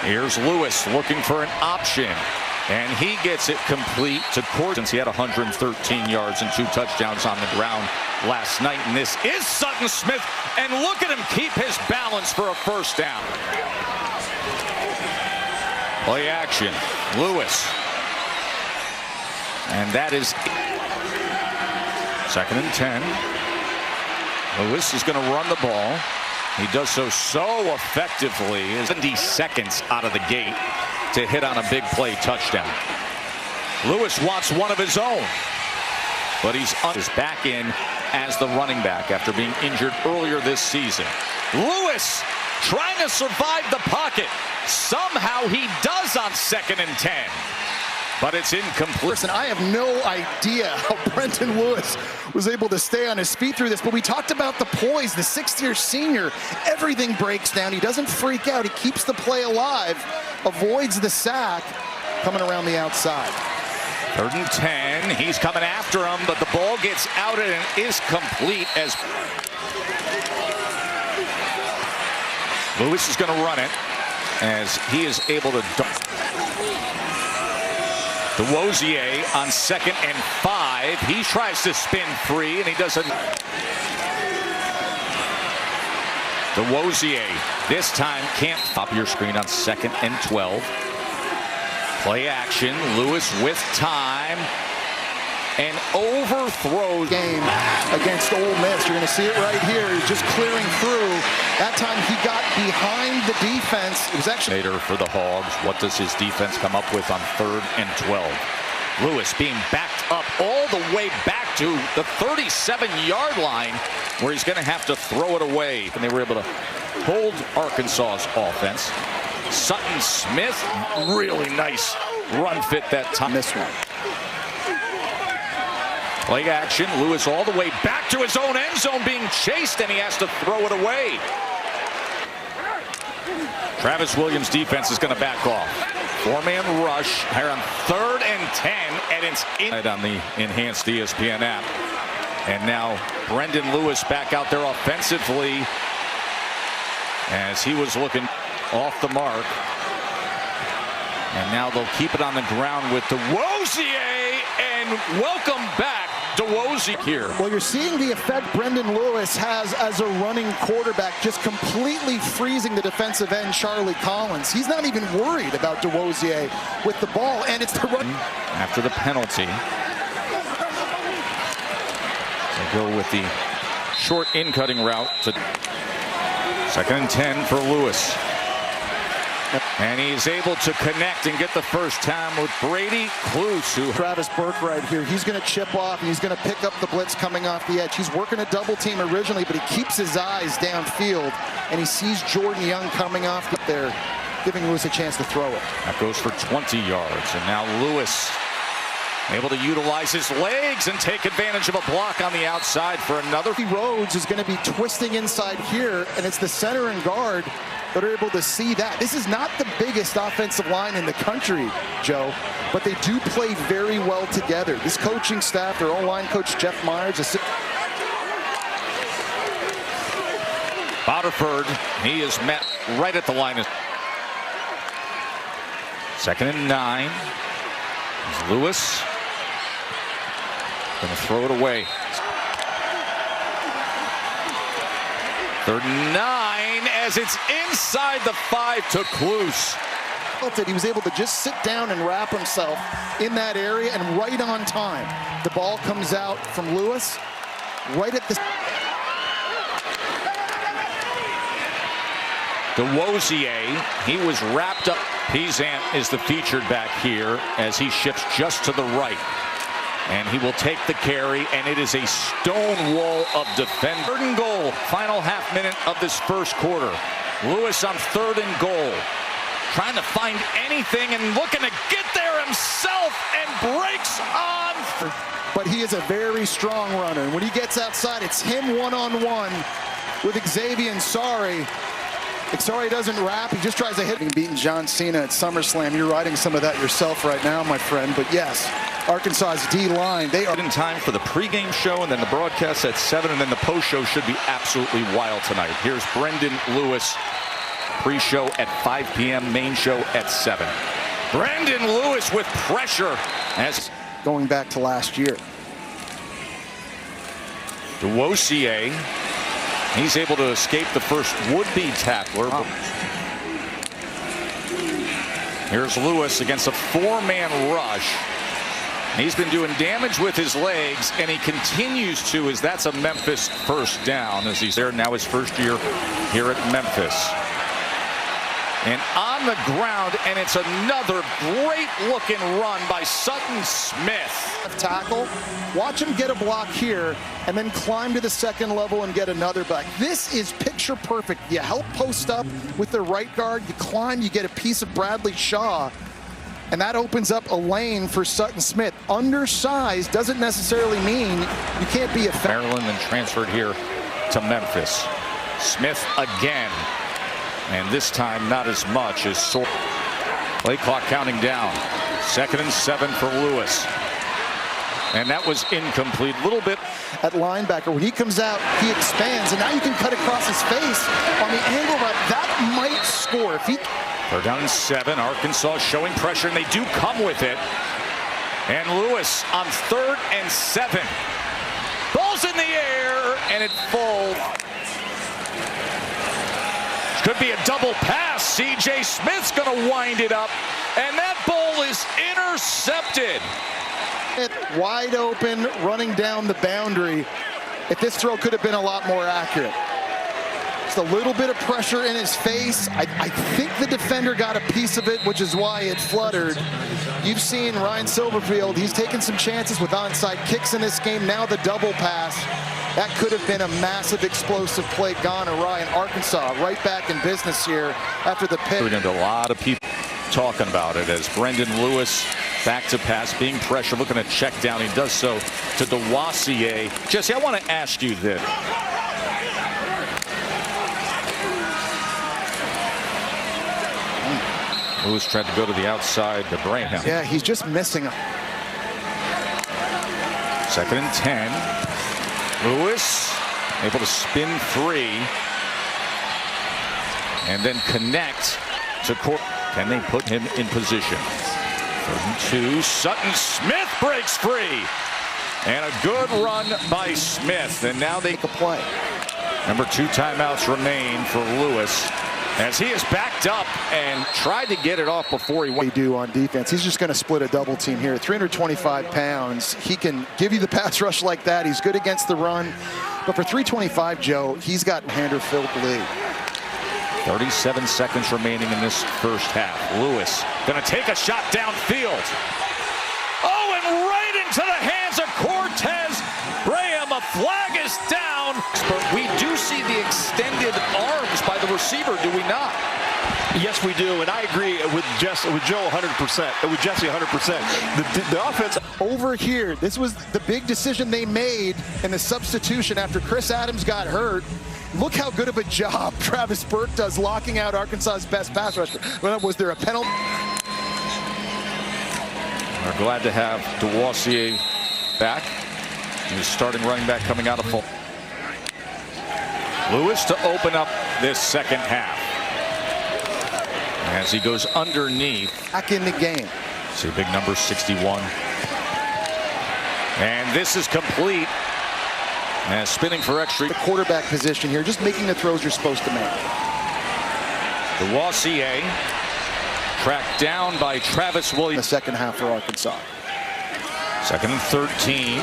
Here's Lewis looking for an option, and he gets it complete to Court. Since he had 113 yards and 2 touchdowns on the ground last night. And this is Sutton Smith, and look at him keep his balance for a first down. Play action, Lewis. And that is 2nd and 10. Lewis is going to run the ball. He does so effectively. 70 seconds out of the gate to hit on a big play touchdown. Lewis wants one of his own, but he's back in as the running back after being injured earlier this season. Lewis trying to survive the pocket. Somehow he does on 2nd and 10. But it's incomplete. Listen, I have no idea how Brendan Lewis was able to stay on his feet through this, but we talked about the poise, the 6th-year senior. Everything breaks down. He doesn't freak out. He keeps the play alive, avoids the sack, coming around the outside. 3rd and 10. He's coming after him, but the ball gets out and is complete as Lewis is going to run it as he is able to dunk. DeWosier on 2nd and 5. He tries to spin free, and he doesn't. DeWosier this time can't stop your screen on 2nd and 12. Play action. Lewis with time and overthrows. Game against Ole Miss. You're going to see it right here. He's just clearing through. That time he got behind the defense. It was actually for the Hogs. What does his defense come up with on 3rd and 12? Lewis being backed up all the way back to the 37-yard line, where he's going to have to throw it away. And they were able to hold Arkansas's offense. Sutton Smith, really nice run fit that time. This one. Play action. Lewis all the way back to his own end zone, being chased, and he has to throw it away. Travis Williams' defense is going to back off. 4-man rush here on 3rd and 10, and it's in on the enhanced ESPN app. And now Brendan Lewis back out there offensively as he was looking off the mark. And now they'll keep it on the ground with DeWosier, and welcome back DeWosier here. Well, you're seeing the effect Brendan Lewis has as a running quarterback, just completely freezing the defensive end, Charlie Collins. He's not even worried about DeWosier with the ball, and it's the run. After the penalty, they go with the short in-cutting route to 2nd and 10 for Lewis. And he's able to connect and get the first time with Brady Cluse. Travis Burke right here. He's going to chip off, and he's going to pick up the blitz coming off the edge. He's working a double team originally, but he keeps his eyes downfield, and he sees Jordan Young coming off there, giving Lewis a chance to throw it. That goes for 20 yards, and now Lewis able to utilize his legs and take advantage of a block on the outside for another. Rhodes is going to be twisting inside here, and it's the center and guard that are able to see that. This is not the biggest offensive line in the country, Joe, but they do play very well together. This coaching staff, their O-line coach Jeff Myers, Boterford, he is met right at the line. 2nd and 9. It's Lewis going to throw it away. 3rd and 9 as it's inside the 5 to Cluse. He was able to just sit down and wrap himself in that area, and right on time. The ball comes out from Lewis right at the... DeWosier, he was wrapped up. Pizant is the featured back here as he shifts just to the right. And he will take the carry, and it is a stone wall of defense. 3rd and goal, final half minute of this first quarter. Lewis on 3rd and goal, trying to find anything and looking to get there himself, and breaks on. But he is a very strong runner. And when he gets outside, it's him one-on-one with Xavier Ansari. Ansari doesn't wrap, he just tries to hit. Beating John Cena at SummerSlam. You're writing some of that yourself right now, my friend. But yes, Arkansas's D-line, they are in time for the pregame show, and then the broadcast at 7, and then the post show should be absolutely wild tonight. Here's Brendan Lewis Pre-show at 5 p.m., main show at 7. Brendan Lewis with pressure as going back to last year. Duosier, he's able to escape the first would-be tackler. Wow. Here's Lewis against a 4-man rush. He's been doing damage with his legs, and he continues to, as that's a Memphis first down as he's there now his first year here at Memphis. And on the ground, and it's another great-looking run by Sutton Smith. Tackle. Watch him get a block here and then climb to the second level and get another back. This is picture perfect. You help post up with the right guard, you climb, you get a piece of Bradley Shaw, and that opens up a lane for Sutton Smith. Undersized doesn't necessarily mean you can't be effective. Maryland and transferred here to Memphis. Smith again. And this time, not as much as play clock counting down. 2nd and 7 for Lewis. And that was incomplete. A little bit at linebacker. When he comes out, he expands, and now you can cut across his face on the angle route. That might score. If he... They're down in 7. Arkansas showing pressure, and they do come with it. And Lewis on 3rd and 7. Ball's in the air, and it falls. Could be a double pass. C.J. Smith's going to wind it up, and that ball is intercepted. Wide open, running down the boundary. If this throw could have been a lot more accurate. Just a little bit of pressure in his face. I think the defender got a piece of it, which is why it fluttered. You've seen Ryan Silverfield. He's taken some chances with onside kicks in this game. Now the double pass. That could have been a massive explosive play gone awry, and Arkansas right back in business here after the pick. A lot of people talking about it as Brendan Lewis back to pass, being pressured, looking to check down. He does so to Duosier. Jesse, I want to ask you this. Lewis tried to go to the outside to Braham. Yeah, he's just missing him. 2nd and 10. Lewis able to spin free and then connect to court. Can they put him in position? 3rd and 2. Sutton Smith breaks free. And a good run by Smith. And now they make a play. Number 2 timeouts remain for Lewis as he is backed up and tried to get it off before he went. They do on defense. He's just going to split a double team here. 325 pounds. He can give you the pass rush like that. He's good against the run. But for 325, Joe, he's got Vanderbilt lead. 37 seconds remaining in this first half. Lewis going to take a shot downfield. Oh, and right into the hands of Cortez Graham. A flag is down. But we do see the extended arms by the receiver, do we not? Yes, we do, and I agree with Joe 100%. With Jesse 100%. The offense over here. This was the big decision they made in the substitution after Chris Adams got hurt. Look how good of a job Travis Burke does locking out Arkansas's best pass rusher. Was there a penalty? We're glad to have Duosier back. He's starting running back coming out of full. Lewis to open up this second half as he goes underneath. Back in the game. See big number 61. And this is complete. And spinning for extra. The quarterback position here, just making the throws you're supposed to make. Duosier tracked down by Travis Williams. The second half for Arkansas. 2nd and 13.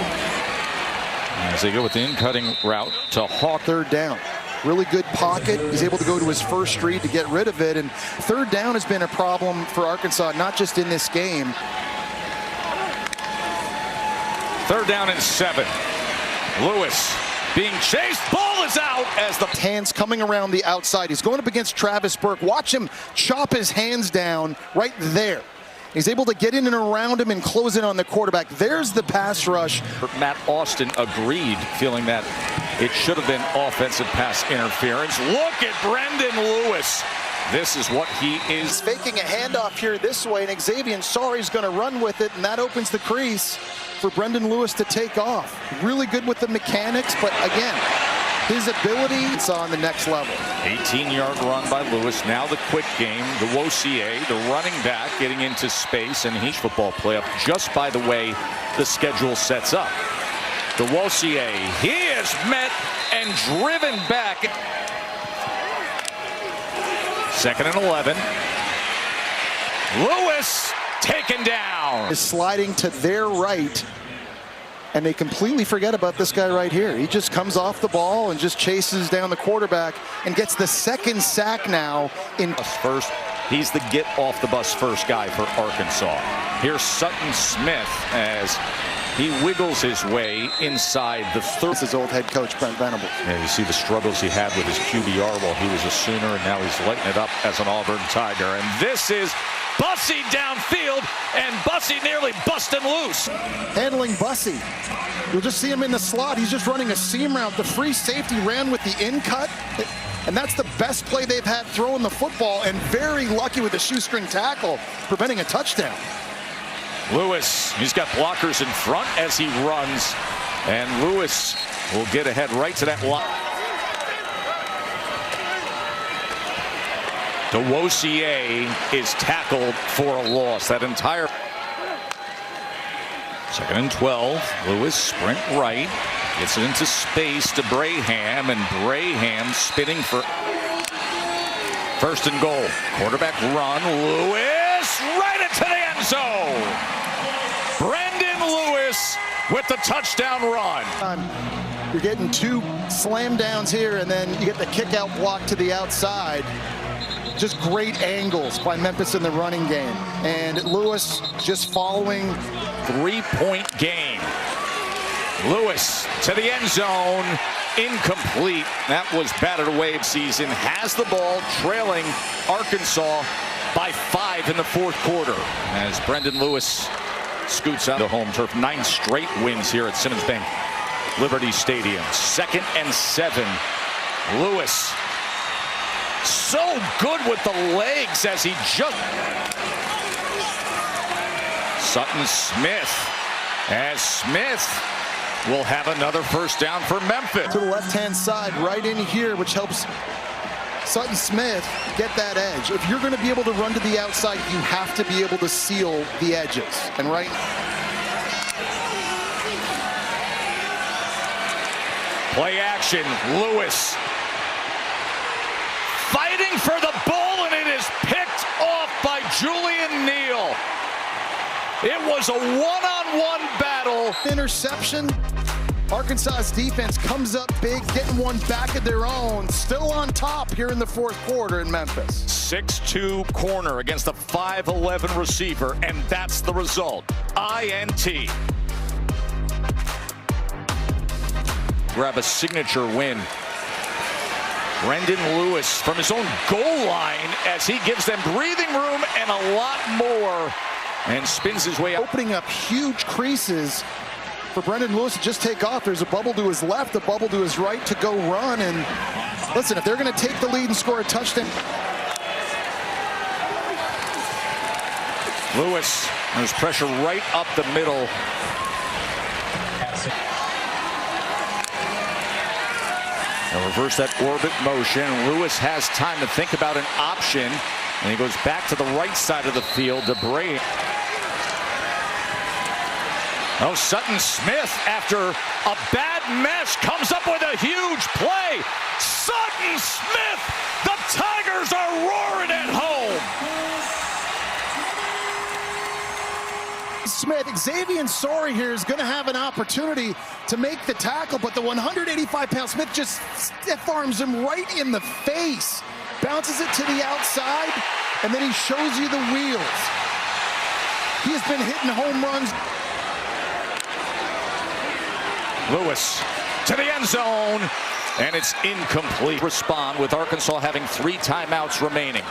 As they go with the in-cutting route to Hawk. 3rd down. Really good pocket. He's able to go to his first read to get rid of it. And 3rd down has been a problem for Arkansas, not just in this game. 3rd down and 7. Lewis being chased. Ball is out as the hands coming around the outside. He's going up against Travis Burke. Watch him chop his hands down right there. He's able to get in and around him and close in on the quarterback. There's the pass rush. Matt Austin agreed, feeling that it should have been offensive pass interference. Look at Brendan Lewis. This is what he is. He's faking a handoff here this way, and Xavier Sorry's going to run with it, and that opens the crease for Brendan Lewis to take off. Really good with the mechanics, but again, his ability is on the next level. 18-yard run by Lewis. Now the quick game. The Wossier, the running back, getting into space, and he's football playoff just by the way the schedule sets up. The Wossier, he is met and driven back. 2nd and 11. Lewis taken down. Is sliding to their right, and they completely forget about this guy right here. He just comes off the ball and just chases down the quarterback and gets the 2nd sack now in first. He's the get off the bus first guy for Arkansas. Here's Sutton Smith as he wiggles his way inside the 3rd. This is old head coach Brent Venables. Yeah, you see the struggles he had with his QBR while he was a Sooner, and now he's lighting it up as an Auburn Tiger. And this is Bussey downfield, and Bussey nearly busting loose. Handling Bussey. You'll just see him in the slot. He's just running a seam route. The free safety ran with the in cut, and that's the best play they've had throwing the football, and very lucky with the shoestring tackle, preventing a touchdown. Lewis, he's got blockers in front as he runs, and Lewis will get ahead right to that line. The Wossier is tackled for a loss. That entire 2nd and 12. Lewis sprint right, gets it into space to Braham, and Braham spinning for 1st and goal. Quarterback run. Lewis right into the end zone. Brendan Lewis with the touchdown run. You're getting 2 slam downs here, and then you get the kick out block to the outside. Just great angles by Memphis in the running game. And Lewis just following. 3-point game. Lewis to the end zone. Incomplete. That was batted away season. Has the ball, trailing Arkansas by 5 in the 4th quarter. As Brendan Lewis scoots out to home turf. 9 straight wins here at Simmons Bank Liberty Stadium. 2nd and 7. Lewis so good with the legs as he just. Sutton Smith, as Smith will have another 1st down for Memphis. To the left-hand side, right in here, which helps Sutton Smith get that edge. If you're going to be able to run to the outside, you have to be able to seal the edges. And right. Play action, Lewis fighting for the ball, and it is picked off by Julian Neal. It was a one-on-one battle. Interception. Arkansas's defense comes up big, getting one back of their own. Still on top here in the 4th quarter in Memphis. 6'2" corner against a 5'11" receiver, and that's the result. INT. Grab a signature win. Brendan Lewis from his own goal line as he gives them breathing room and a lot more, and spins his way up. Opening up huge creases for Brendan Lewis to just take off. There's a bubble to his left, a bubble to his right to go run. And listen, if they're going to take the lead and score a touchdown. Lewis, there's pressure right up the middle. They'll reverse that orbit motion. Lewis has time to think about an option, and he goes back to the right side of the field to Bray. Oh, Sutton Smith, after a bad mesh, comes up with a huge play. Sutton Smith, the Tigers are roaring at home. Smith, Xavier Sorey here is going to have an opportunity to make the tackle, but the 185-pound Smith just stiff arms him right in the face, bounces it to the outside, and then he shows you the wheels. He has been hitting home runs. Lewis to the end zone, and it's incomplete. Respond with Arkansas having 3 timeouts remaining.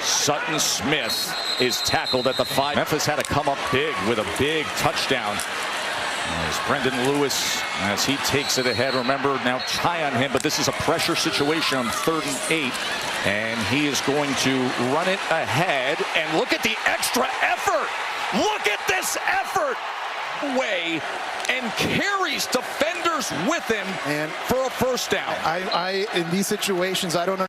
Sutton Smith is tackled at the 5. Memphis had to come up big with a big touchdown. As Brendan Lewis, as he takes it ahead. Remember, now tie on him, but this is a pressure situation on 3rd and 8. And he is going to run it ahead. And look at the extra effort. Look at this effort. way and carries defenders with him And for a first down. in these situations, I don't